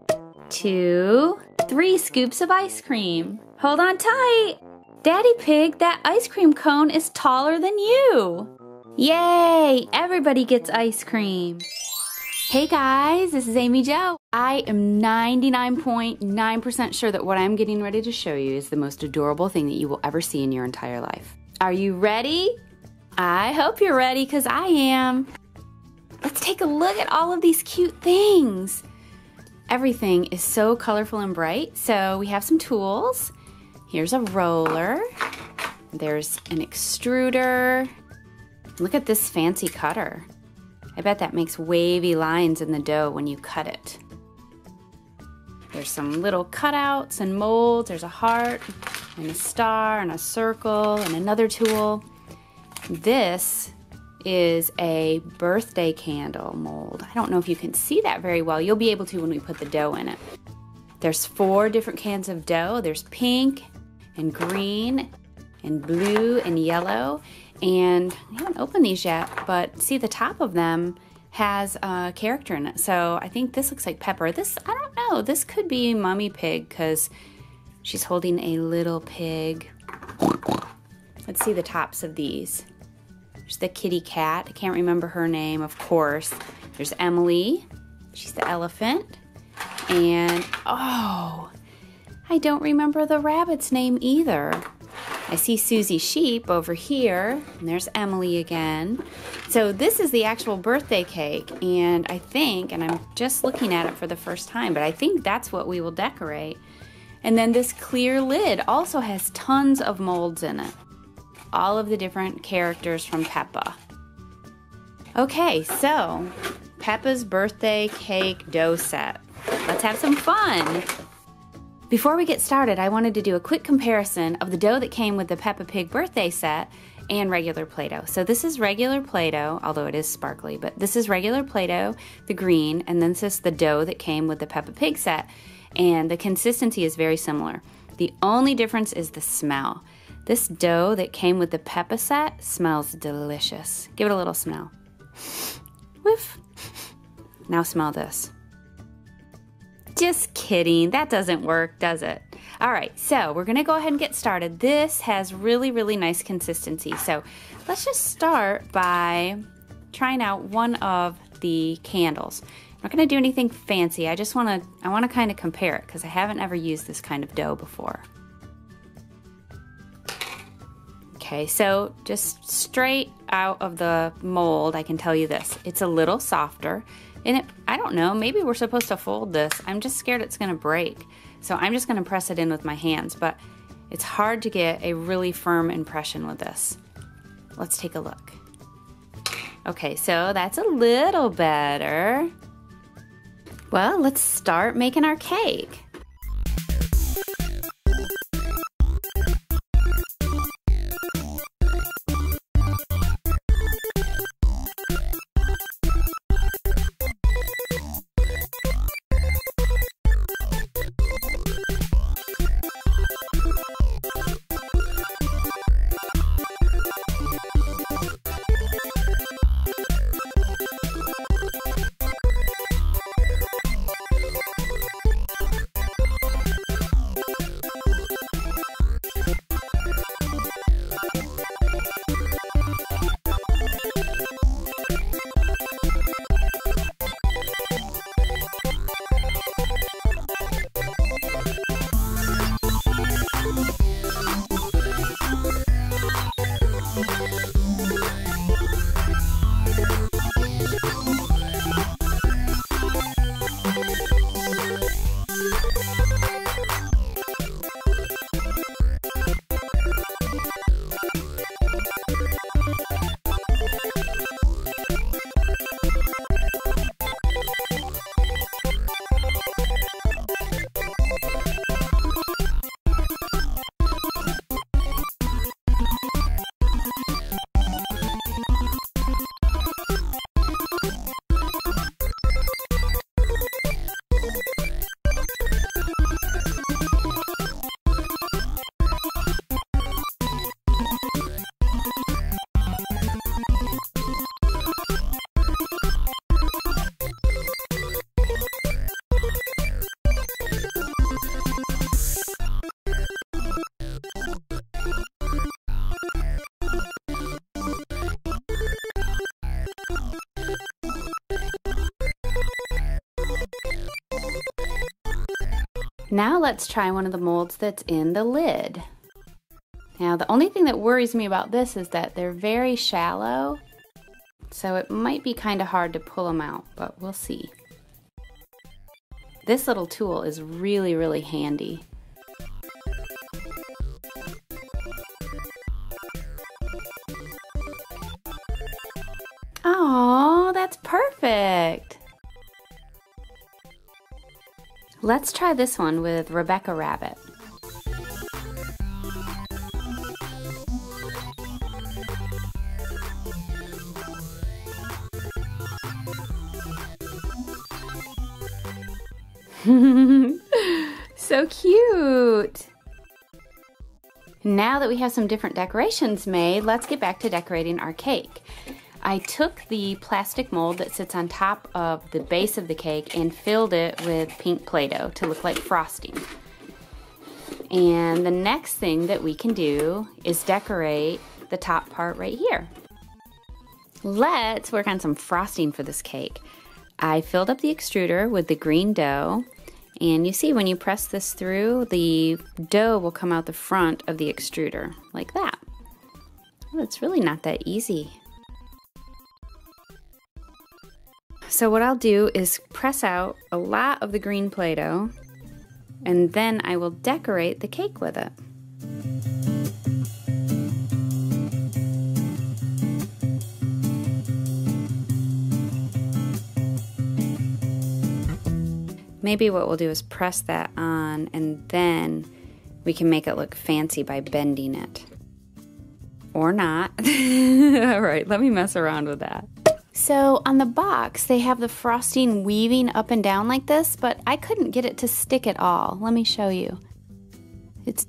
2, 3 scoops of ice cream. Hold on tight! Daddy Pig, that ice cream cone is taller than you! Yay! Everybody gets ice cream. Hey guys, this is Amy Jo. I am 99.9% sure that what I'm getting ready to show you is the most adorable thing that you will ever see in your entire life. Are you ready? I hope you're ready, because I am. Let's take a look at all of these cute things. Everything is so colorful and bright, so we have some tools. Here's a roller. There's an extruder. Look at this fancy cutter. I bet that makes wavy lines in the dough when you cut it. There's some little cutouts and molds. There's a heart and a star and a circle and another tool. This is a birthday candle mold. I don't know if you can see that very well. You'll be able to when we put the dough in it. There's 4 different cans of dough. There's pink and green and blue and yellow. And I haven't opened these yet, but see, the top of them has a character in it. So I think this looks like Peppa. This, I don't know, this could be Mummy Pig because she's holding a little pig. Let's see the tops of these. There's the kitty cat. I can't remember her name, of course. There's Emily. She's the elephant. And, oh, I don't remember the rabbit's name either. I see Susie Sheep over here, and there's Emily again. So this is the actual birthday cake, and I think, and I'm just looking at it for the first time, but I think that's what we will decorate. And then this clear lid also has tons of molds in it. All of the different characters from Peppa. Okay, so Peppa's birthday cake dough set. Let's have some fun. Before we get started, I wanted to do a quick comparison of the dough that came with the Peppapig birthday set and regular Play-Doh. So this is regular Play-Doh, although it is sparkly, but this is regular Play-Doh, the green, and then this is the dough that came with the Peppapig set, and the consistency is very similar. The only difference is the smell. This dough that came with the Peppa set smells delicious. Give it a little smell. Whiff. Now smell this. Just kidding, that doesn't work, does it? All right, so we're gonna go ahead and get started. This has really, really nice consistency. So let's just start by trying out one of the candles. I'm not gonna do anything fancy. I wanna kind of compare it because I haven't ever used this kind of dough before. Okay, so just straight out of the mold, I can tell you this. It's a little softer. And I don't know, maybe we're supposed to fold this. I'm just scared it's gonna break. So I'm just gonna press it in with my hands, but it's hard to get a really firm impression with this. Let's take a look. Okay, so that's a little better. Well, let's start making our cake. Now let's try one of the molds that's in the lid. Now the only thing that worries me about this is that they're very shallow, so it might be kind of hard to pull them out, but we'll see. This little tool is really, really handy. Oh, that's perfect. Let's try this one with Rebecca Rabbit. So cute! Now that we have some different decorations made, let's get back to decorating our cake. I took the plastic mold that sits on top of the base of the cake and filled it with pink Play-Doh to look like frosting. And the next thing that we can do is decorate the top part right here. Let's work on some frosting for this cake. I filled up the extruder with the green dough, and you see when you press this through, the dough will come out the front of the extruder, like that. Well, it's really not that easy. So what I'll do is press out a lot of the green Play-Doh, and then I will decorate the cake with it. Maybe what we'll do is press that on, and then we can make it look fancy by bending it. Or not. All right, let me mess around with that. So on the box, they have the frosting weaving up and down like this, but I couldn't get it to stick at all. Let me show you. It's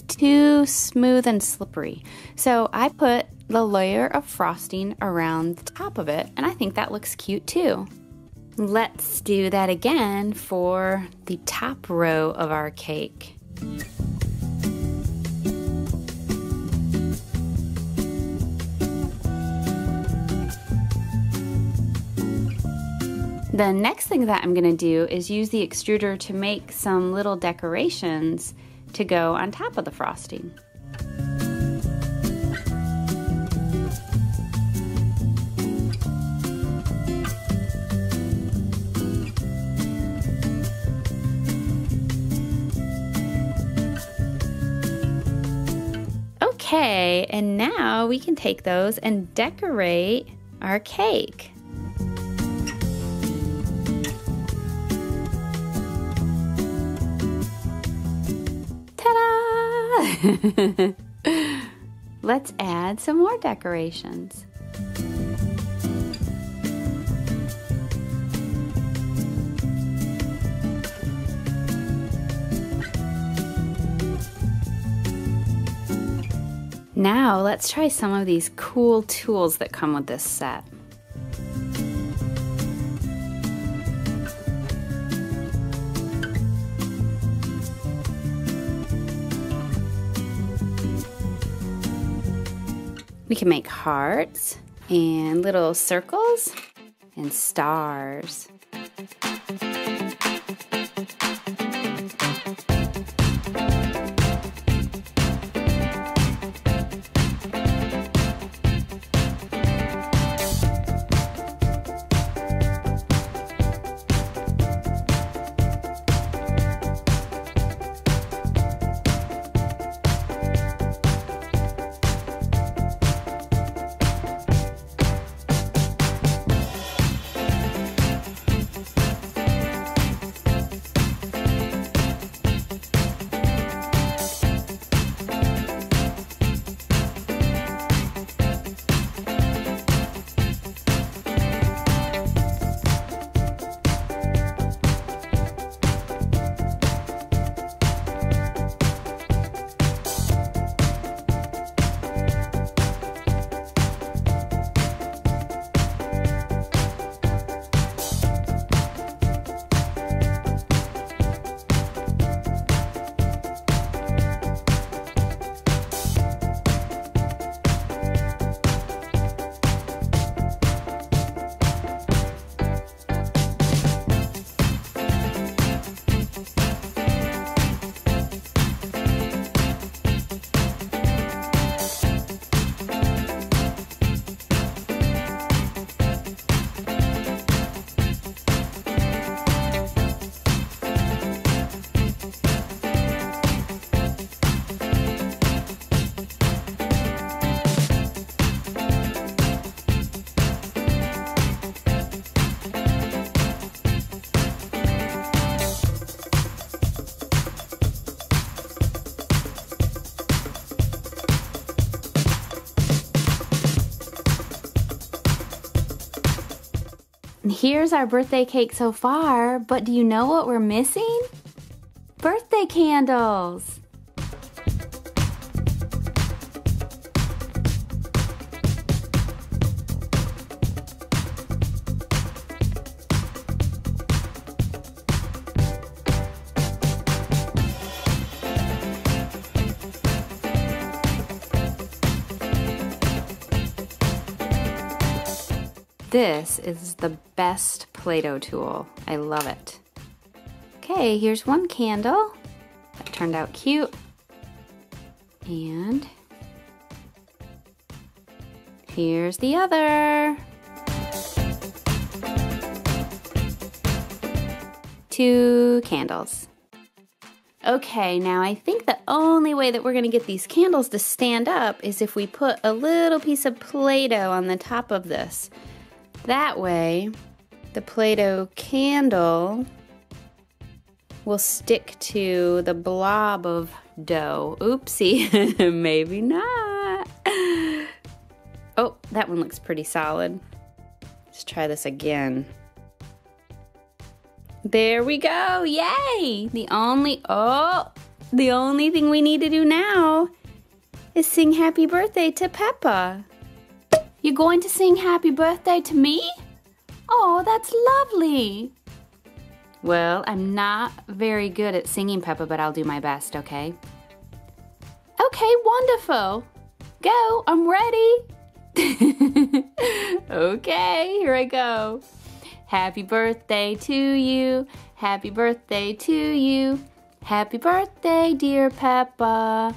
too smooth and slippery. So I put the layer of frosting around the top of it, and I think that looks cute too. Let's do that again for the top row of our cake. The next thing that I'm going to do is use the extruder to make some little decorations to go on top of the frosting. Okay, and now we can take those and decorate our cake. Let's add some more decorations. Now let's try some of these cool tools that come with this set. We can make hearts and little circles and stars. Here's our birthday cake so far, but do you know what we're missing? Birthday candles! This is the best Play-Doh tool. I love it. Okay, here's one candle. That turned out cute. And here's the other. 2 candles. Okay, now I think the only way that we're going to get these candles to stand up is if we put a little piece of Play-Doh on the top of this. That way, the Play-Doh candle will stick to the blob of dough. Oopsie, maybe not. Oh, that one looks pretty solid. Let's try this again. There we go, yay! The only thing we need to do now is sing happy birthday to Peppa. You're going to sing happy birthday to me? Oh, that's lovely. Well, I'm not very good at singing, Peppa, but I'll do my best, okay? Okay, wonderful. Go, I'm ready. Okay, here I go. Happy birthday to you. Happy birthday to you. Happy birthday, dear Peppa.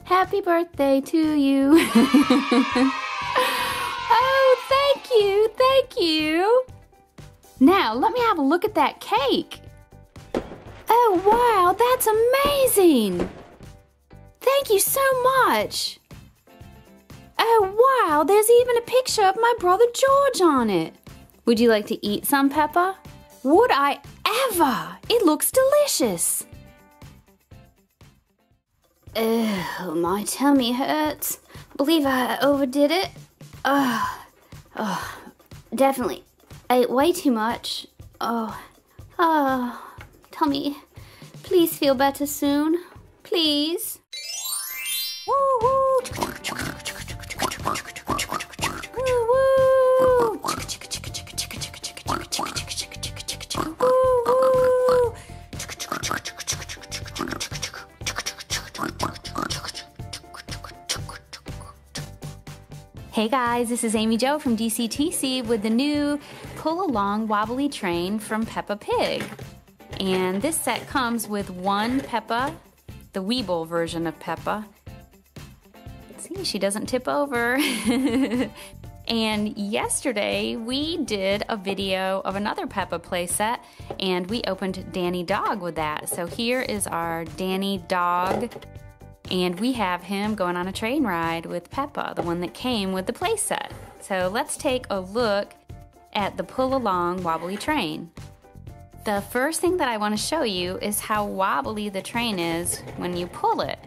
Happy birthday to you. Oh, thank you. Now, let me have a look at that cake. Oh, wow, that's amazing. Thank you so much. Oh, wow, there's even a picture of my brother George on it. Would you like to eat some, Peppa? Would I ever? It looks delicious. Oh, my tummy hurts. Believe I overdid it. Definitely ate way too much. Tummy, please feel better soon. Please. Woo-woo. Woo-woo. Woo-woo. Hey guys, this is Amy Jo from DCTC with the new Pull Along Wobbly Train from Peppapig. And this set comes with one Peppa, the Weeble version of Peppa. See, she doesn't tip over. And yesterday we did a video of another Peppa playset and we opened Danny Dog with that. So here is our Danny Dog. And we have him going on a train ride with Peppa, the one that came with the playset. So let's take a look at the Pull Along Wobbly Train. The first thing that I want to show you is how wobbly the train is when you pull it.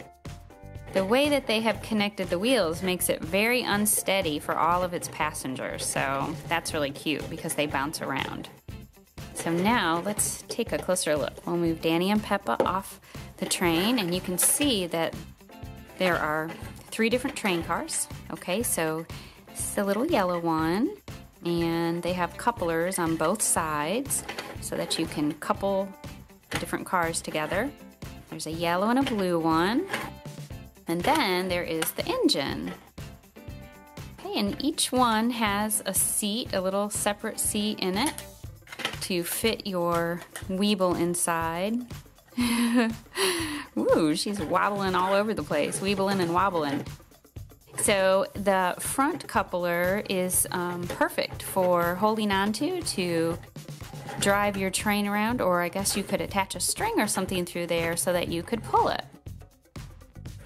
The way that they have connected the wheels makes it very unsteady for all of its passengers. So that's really cute because they bounce around. So now let's take a closer look. We'll move Danny and Peppa off the train and you can see that there are 3 different train cars. Okay, so this is the little yellow one and they have couplers on both sides so that you can couple the different cars together. There's a yellow and a blue one. And then there is the engine. Okay, and each one has a seat, a little separate seat in it to fit your Weeble inside. Ooh, she's wobbling all over the place, weebling and wobbling. So the front coupler is perfect for holding onto to drive your train around, or I guess you could attach a string or something through there so that you could pull it.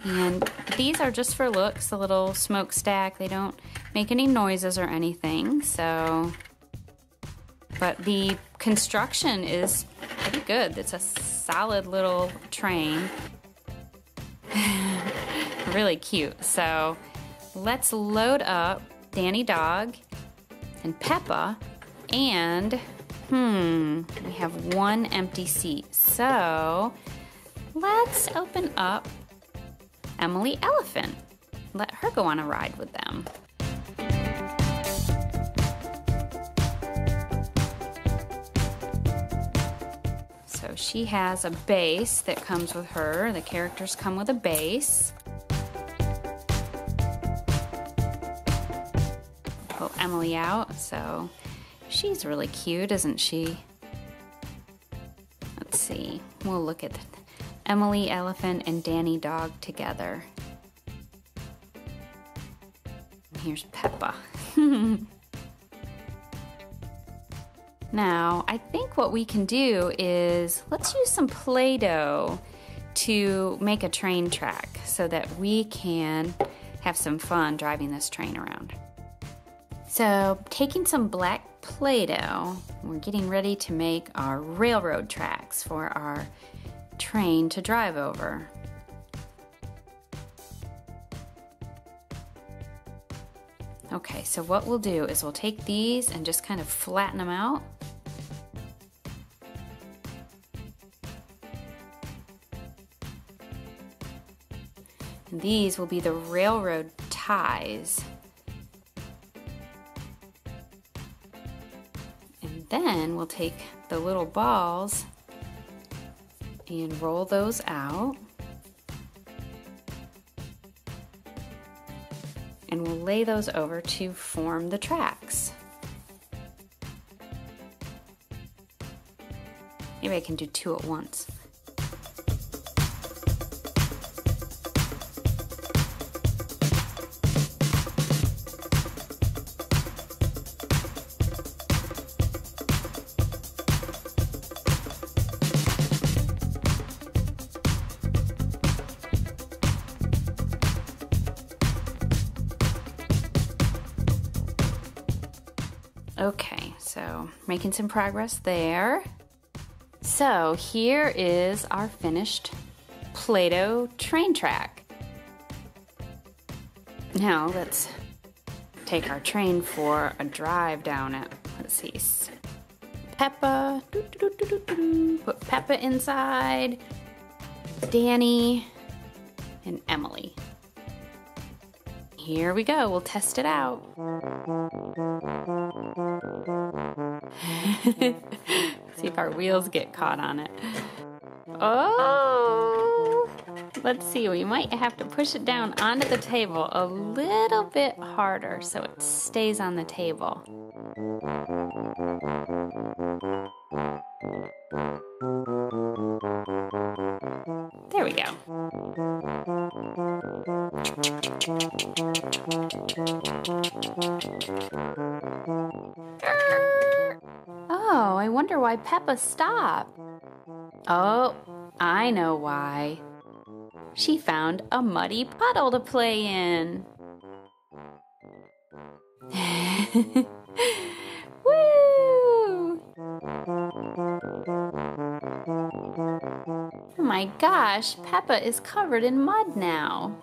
And these are just for looks, a little smokestack. They don't make any noises or anything, so. But the construction is pretty good. It's a solid little train. Really cute. So let's load up Danny Dog and Peppa And, we have one empty seat. So, let's open up Emily Elephant. Let her go on a ride with them. So she has a base that comes with her. The characters come with a base. Pull Emily out, so she's really cute, isn't she? Let's see, we'll look at Emily Elephant and Danny Dog together. And here's Peppa. Now, I think what we can do is, let's use some Play-Doh to make a train track so that we can have some fun driving this train around. So, taking some black Play-Doh, we're getting ready to make our railroad tracks for our train to drive over. Okay, so what we'll do is we'll take these and just kind of flatten them out. And these will be the railroad ties. And then we'll take the little balls and roll those out. And we'll lay those over to form the tracks. Maybe I can do two at once. Okay, so making some progress there. So here is our finished Play-Doh train track. Now let's take our train for a drive down it. Let's see. Peppa. Put Peppa inside. Danny and Emily. Here we go. We'll test it out. See if our wheels get caught on it. Oh! Let's see, we might have to push it down onto the table a little bit harder so it stays on the table. There we go. Oh, I wonder why Peppa stopped. Oh, I know why. She found a muddy puddle to play in. Woo! Oh my gosh, Peppa is covered in mud now.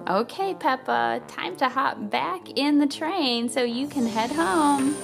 Okay, Peppa, time to hop back in the train so you can head home.